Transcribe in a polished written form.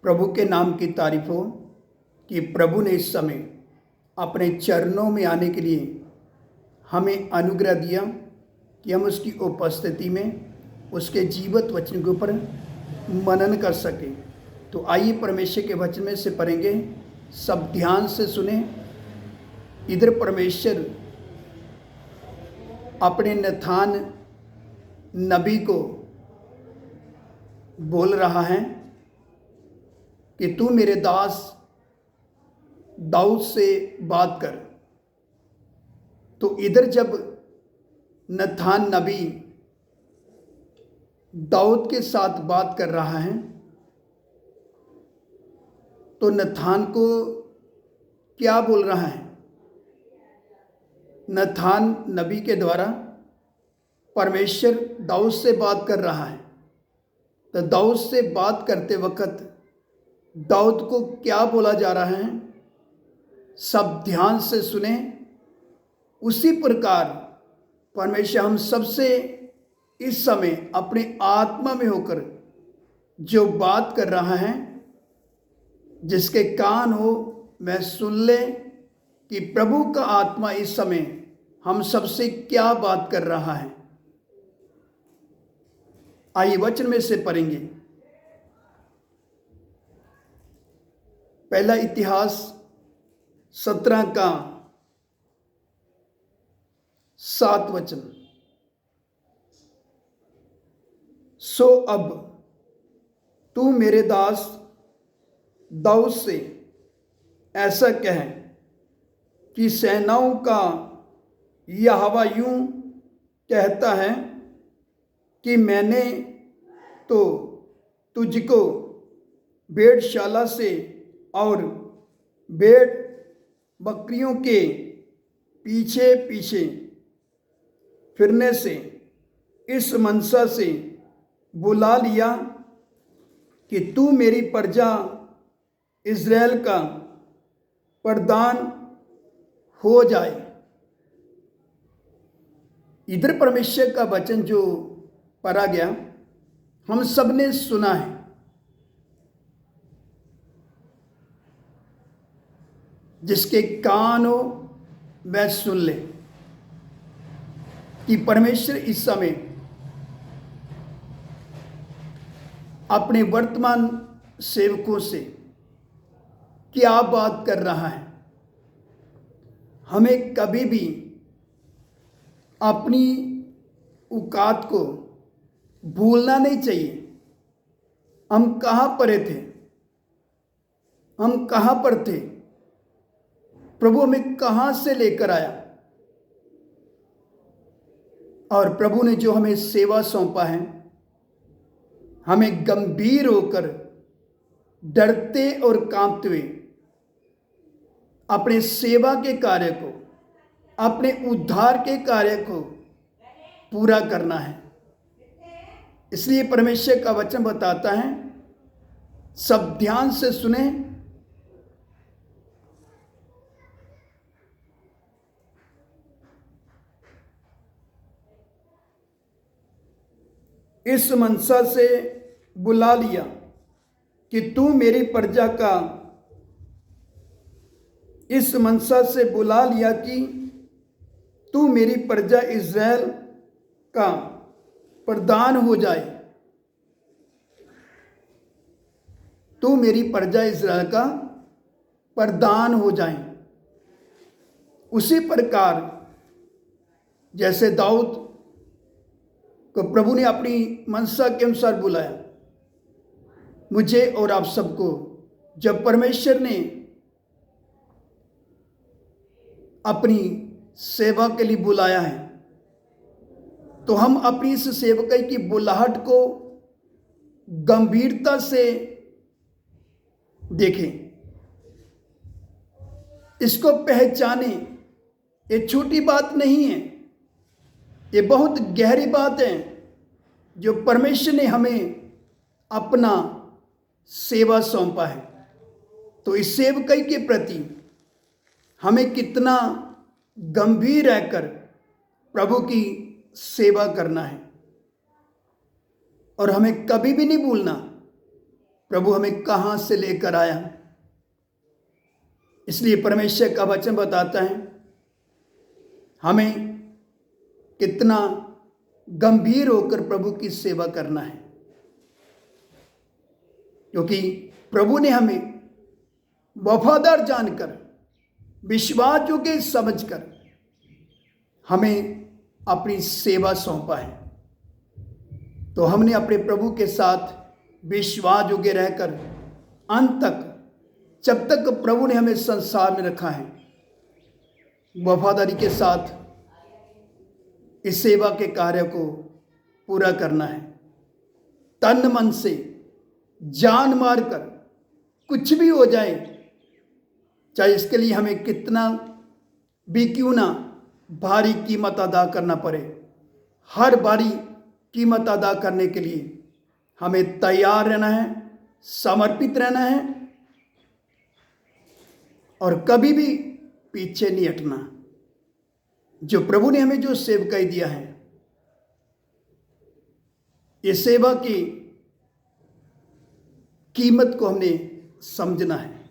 प्रभु के नाम की तारीफ हो कि प्रभु ने इस समय अपने चरणों में आने के लिए हमें अनुग्रह दिया कि हम उसकी उपस्थिति में उसके जीवित वचन के ऊपर मनन कर सकें। तो आइए परमेश्वर के वचन में से पढ़ेंगे, सब ध्यान से सुने। इधर परमेश्वर अपने नथान नबी को बोल रहा है कि तू मेरे दास दाऊद से बात कर। तो इधर जब नथान नबी दाऊद के साथ बात कर रहा है तो नथान को क्या बोल रहा है? नथान नबी के द्वारा परमेश्वर दाऊद से बात कर रहा है। तो दाऊद से बात करते वक्त दाऊद को क्या बोला जा रहा है, सब ध्यान से सुने। उसी प्रकार परमेश्वर हम सबसे इस समय अपने आत्मा में होकर जो बात कर रहा है, जिसके कान हो वह सुन ले कि प्रभु का आत्मा इस समय हम सबसे क्या बात कर रहा है। आइए वचन में से पढ़ेंगे। पहला इतिहास 17 का 7 वचन। सो अब तू मेरे दास दाऊद से ऐसा कह कि सेनाओं का यहोवा यूं कहता है कि मैंने तो तुझको भेड़शाला से और भेड़ बकरियों के पीछे पीछे फिरने से इस मनसा से बुला लिया कि तू मेरी प्रजा इज़राइल का प्रधान हो जाए। इधर परमेश्वर का वचन जो पढ़ा गया हम सब ने सुना है। जिसके कान हो वह सुन ले कि परमेश्वर इस समय अपने वर्तमान सेवकों से क्या बात कर रहा है। हमें कभी भी अपनी औकात को भूलना नहीं चाहिए। हम कहाँ पड़े थे, हम कहाँ पर थे, प्रभु हमें कहाँ से लेकर आया, और प्रभु ने जो हमें सेवा सौंपा है, हमें गंभीर होकर डरते और कांपते हुए अपने सेवा के कार्य को, अपने उद्धार के कार्य को पूरा करना है। इसलिए परमेश्वर का वचन बताता है, सब ध्यान से सुने। इस मनसा से बुला लिया कि तू मेरी प्रजा का, इस मनसा से बुला लिया कि तू मेरी प्रजा इज़राइल का प्रधान हो जाए। तू मेरी प्रजा इज़राइल का प्रधान हो जाए। उसी प्रकार जैसे दाऊद को प्रभु ने अपनी मनसा के अनुसार बुलाया, मुझे और आप सबको जब परमेश्वर ने अपनी सेवा के लिए बुलाया है, तो हम अपनी इस सेवकाई की बुलाहट को गंभीरता से देखें, इसको पहचाने। ये छोटी बात नहीं है, ये बहुत गहरी बात है जो परमेश्वर ने हमें अपना सेवा सौंपा है। तो इस सेवकाई के प्रति हमें कितना गंभीर रहकर प्रभु की सेवा करना है। और हमें कभी भी नहीं भूलना प्रभु हमें कहाँ से लेकर आया। इसलिए परमेश्वर का वचन बताता है हमें कितना गंभीर होकर प्रभु की सेवा करना है, क्योंकि प्रभु ने हमें वफादार जानकर, विश्वास योग्य समझकर हमें अपनी सेवा सौंपा है। तो हमने अपने प्रभु के साथ विश्वास योग्य रहकर अंत तक, जब तक प्रभु ने हमें संसार में रखा है, वफादारी के साथ इस सेवा के कार्य को पूरा करना है। तन मन से जान मार कर कुछ भी हो जाए, चाहे इसके लिए हमें कितना भी क्यों ना भारी कीमत अदा करना पड़े, हर भारी कीमत अदा करने के लिए हमें तैयार रहना है, समर्पित रहना है और कभी भी पीछे नहीं हटना। जो प्रभु ने हमें जो सेवकाई दिया है, इस सेवा की कीमत को हमने समझना है।